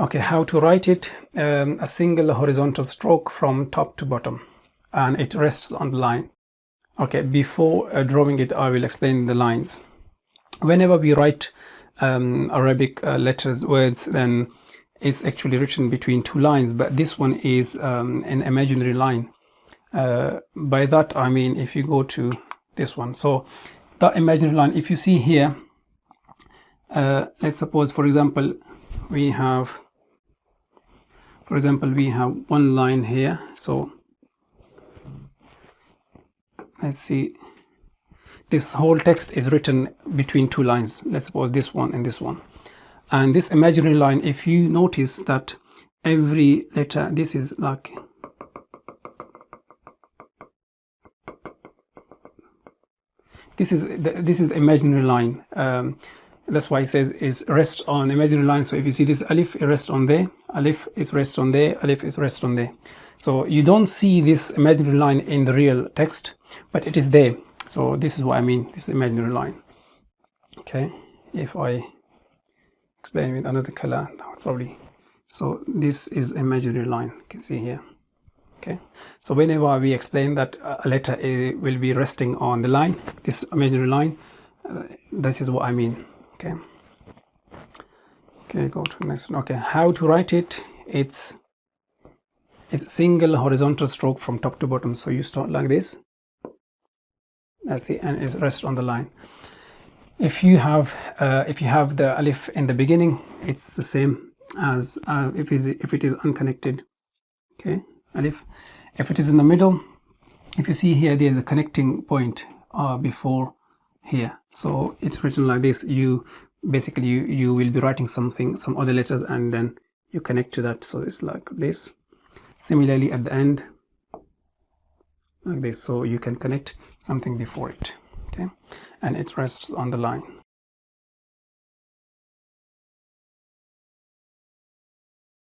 Okay, how to write it? A single horizontal stroke from top to bottom, and it rests on the line. Okay, before drawing it, I will explain the lines. Whenever we write Arabic letters, words, then it's actually written between two lines, but this one is an imaginary line. By that I mean, if you go to this one, so that imaginary line, if you see here, let's suppose, for example, we have one line here. So let's see, this whole text is written between two lines. Let's suppose this one and this one, and this imaginary line, if you notice that every letter, this is like, this is the imaginary line. That's why it says is rest on imaginary line. So if you see this alif, it rests on there, alif is rest on there, alif is rest on there. So you don't see this imaginary line in the real text, but it is there. So this is what I mean, this imaginary line. Okay, if I explain with another color, that would probably, so this is imaginary line, you can see here. Okay, so whenever we explain that a letter will be resting on the line, this imaginary line, this is what I mean. Okay, go to the next one. Okay, how to write it? It's single horizontal stroke from top to bottom. So you start like this, let's see, and it rests on the line. If you have the alif in the beginning, it's the same as if it is unconnected. Okay, alif. If it is in the middle, if you see here, there is a connecting point before here, so it's written like this. You basically you will be writing some other letters, and then you connect to that, so it's like this. Similarly at the end, like this, so you can connect something before it. Okay, and it rests on the line.